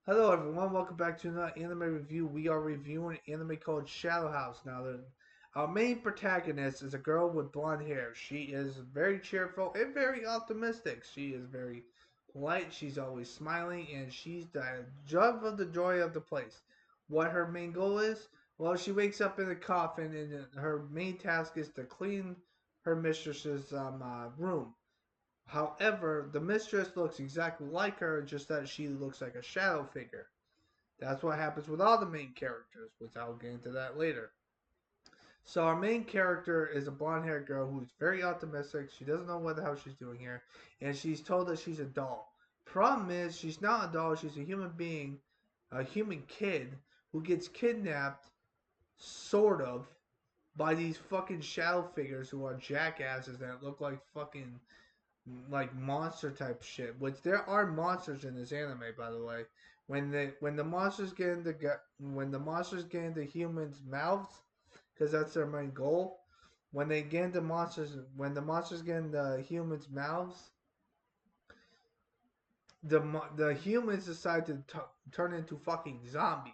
Hello everyone, welcome back to another anime review. We are reviewing an anime called Shadow House. Our main protagonist is a girl with blonde hair. She is very cheerful and very optimistic. She is very polite, she's always smiling, and she's the joy of the place. What her main goal is? Well, she wakes up in a coffin, and her main task is to clean her mistress's room. However, the mistress looks exactly like her, just that she looks like a shadow figure. That's what happens with all the main characters, which I'll get into that later. So our main character is a blonde-haired girl who's very optimistic. She doesn't know what the hell she's doing here, and she's told that she's a doll. Problem is, she's not a doll. She's a human being, a human kid who gets kidnapped, sort of, by these fucking shadow figures who are jackasses that look like fucking like monster type shit. Which there are monsters in this anime, by the way. When the monsters get into when the monsters get into humans' mouths, because that's their main goal. When the monsters get into humans' mouths, the humans decide to turn into fucking zombies,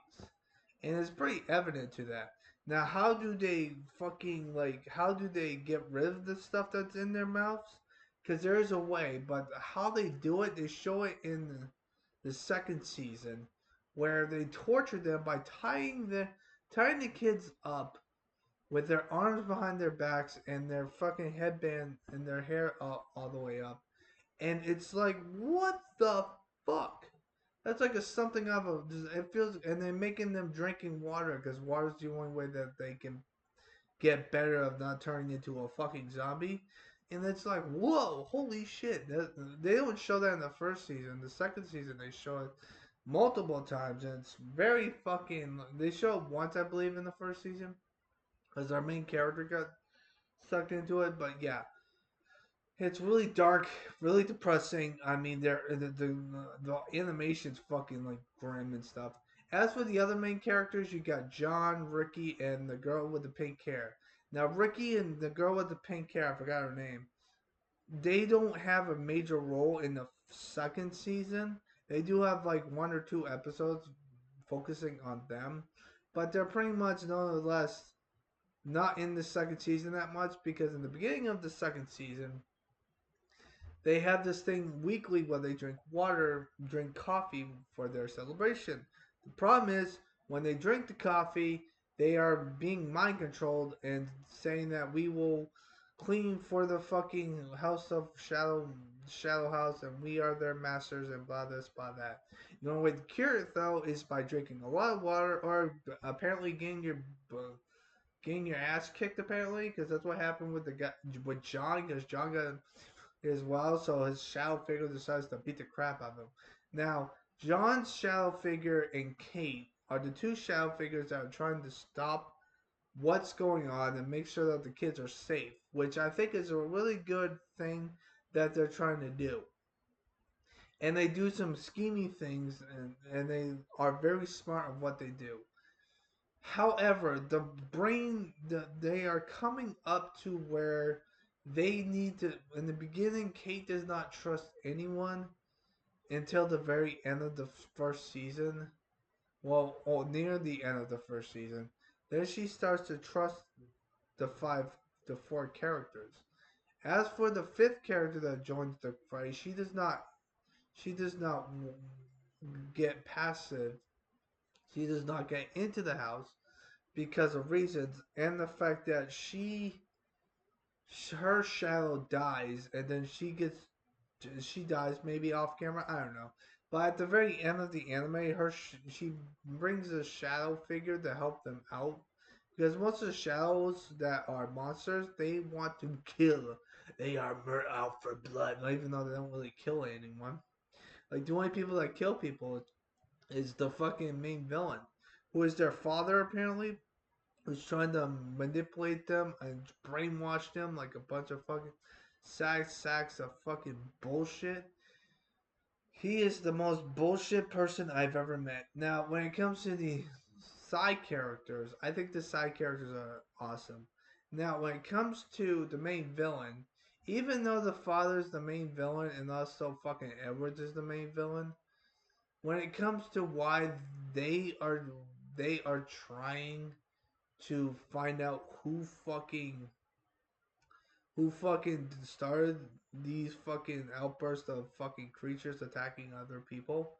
and it's pretty evident to that. Now, how do they fucking like? How do they get rid of the stuff that's in their mouths? Because there is a way, but how they do it, they show it in the second season, where they torture them by tying the kids up with their arms behind their backs and their fucking headband and their hair all the way up, and it's like, what the fuck? That's like a something of a. It feels, and they're making them drinking water because water's the only way that they can get better of not turning into a fucking zombie. And it's like, whoa, holy shit! They don't show that in the first season. The second season they show it multiple times, and it's very fucking. They show it once, I believe, in the first season, because our main character got sucked into it. But yeah, it's really dark, really depressing. I mean, the animation's fucking like grim and stuff. As for the other main characters, you got John, Ricky, and the girl with the pink hair. Now, Ricky and the girl with the pink hair, I forgot her name. They don't have a major role in the second season. They do have like one or two episodes focusing on them, but they're pretty much nonetheless not in the second season that much because in the beginning of the second season, they have this thing weekly where they drink coffee for their celebration. The problem is when they drink the coffee, they are being mind controlled and saying that we will clean for the fucking house of Shadow House and we are their masters and blah this blah that. The only way to cure it though is by drinking a lot of water or apparently getting your ass kicked apparently because that's what happened with the guy with John because John got as well, so his shadow figure decides to beat the crap out of him. Now, John's shadow figure and Kate are the two shadow figures that are trying to stop what's going on and make sure that the kids are safe, which I think is a really good thing that they're trying to do. And they do some scheming things and they are very smart of what they do. However, they are coming up to where they need to. In the beginning, Kate does not trust anyone until the very end of the first season. Well, or near the end of the first season. Then she starts to trust the five, the four characters. As for the fifth character that joins the fight, she does not. She does not get passive. She does not get into the house because of reasons and the fact that her shadow dies and then she dies maybe off camera. I don't know, but at the very end of the anime, she brings a shadow figure to help them out because most of the shadows that are monsters they want to kill. They are out for blood, even though they don't really kill anyone. Like the only people that kill people is the fucking main villain, who is their father apparently, who's trying to manipulate them and brainwash them like a bunch of fucking sacks of fucking bullshit. He is the most bullshit person I've ever met. Now, when it comes to the side characters, I think the side characters are awesome. Now, when it comes to the main villain, even though the father's the main villain and also fucking Edwards is the main villain, when it comes to why they are they are trying to find out who fucking started these fucking outbursts of fucking creatures attacking other people.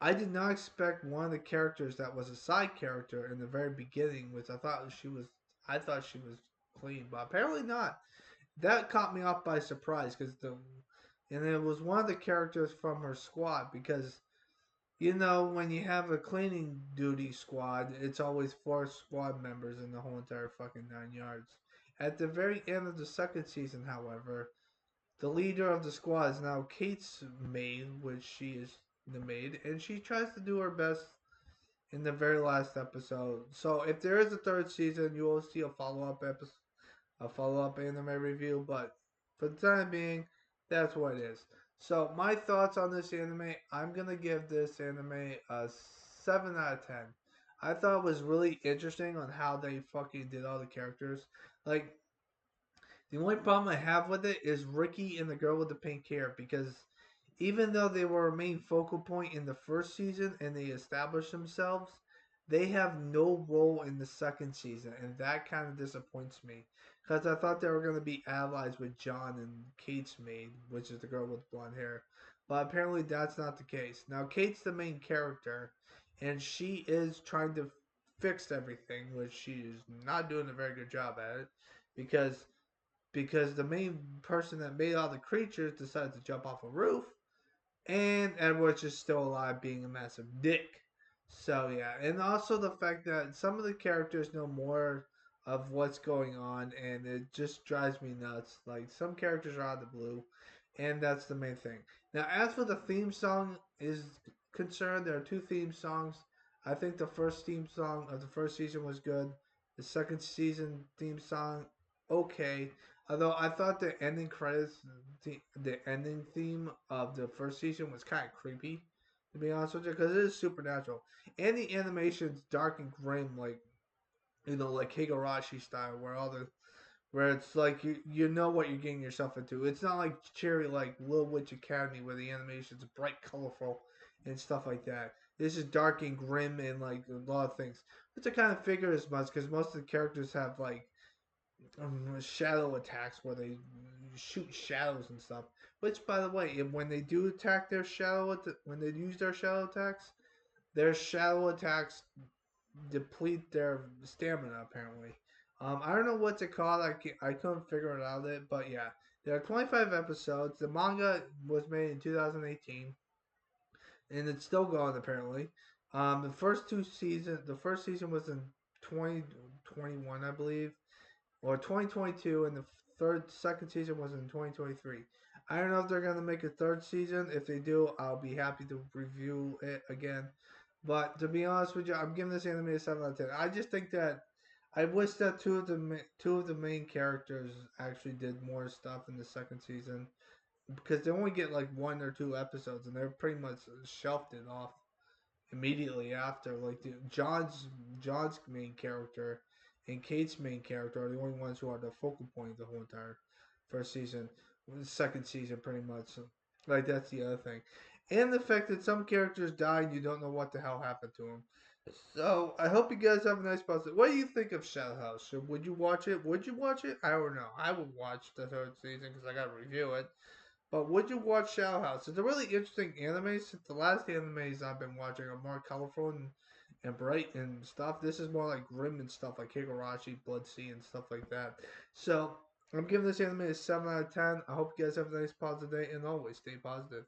I did not expect one of the characters that was a side character in the very beginning, which I thought she was clean, but apparently not. That caught me off by surprise and it was one of the characters from her squad because when you have a cleaning duty squad, it's always four squad members in the whole entire fucking 9 yards. At the very end of the second season, however, the leader of the squad is now Kate's maid, which she is the maid, and she tries to do her best in the very last episode. So if there is a third season, you will see a follow up anime review. But for the time being, that's what it is. So my thoughts on this anime, I'm gonna give this anime a 7 out of 10. I thought it was really interesting on how they fucking did all the characters. Like the only problem I have with it is Ricky and the girl with the pink hair because even though they were a main focal point in the first season and they established themselves, they have no role in the second season, and that kind of disappoints me because I thought they were going to be allies with John and Kate's maid, which is the girl with blonde hair. But apparently that's not the case. Now Kate's the main character, and she is trying to fix everything, which she is not doing a very good job at it because the main person that made all the creatures decided to jump off a roof, and Edward's is still alive, being a massive dick. So yeah, and also the fact that some of the characters know more of what's going on, and it just drives me nuts. Like some characters are out of the blue, and that's the main thing. Now, as for the theme song is concerned, there are two theme songs. I think the first theme song of the first season was good. The second season theme song, okay. Although I thought the ending credits, the ending theme of the first season was kind of creepy, to be honest with you, because it is supernatural, and the animation's dark and grim, like like Higurashi style, where it's like you know what you're getting yourself into. It's not like Cherry like Little Witch Academy where the animation's bright, colorful, and stuff like that. This is dark and grim and like a lot of things, which I kind of figure as much because most of the characters have like shadow attacks where they shoot shadows and stuff. Which, by the way, when they do attack when they use their shadow attacks deplete their stamina. Apparently, I don't know what's it called. I couldn't figure it out yet, but yeah, there are 25 episodes. The manga was made in 2018, and it's still going apparently. The first season was in 2021, I believe, or 2022, and the second season was in 2023. I don't know if they're gonna make a third season. If they do, I'll be happy to review it again. But to be honest with you, I'm giving this anime a 7 out of 10. I just think that I wish that two of the main characters actually did more stuff in the second season because they only get like 1 or 2 episodes, and they're pretty much shelved it off immediately after. Like John's main character and Kate's main character are the only ones who are the focal point of the whole entire first season, the second season, pretty much. Like that's the other thing, and the fact that some characters die and you don't know what the hell happened to them. So I hope you guys have a nice pause. What do you think of Shadow House? Would you watch it? Would you watch it? I don't know. I would watch the third season because I got to review it. But would you watch Shadow House? It's a really interesting anime. Since the last animes I've been watching are more colorful and bright and stuff. This is more like grim and stuff like Higurashi, Blood Sea, and stuff like that. So I'm giving this anime a 7 out of 10. I hope you guys have a nice positive day and always stay positive.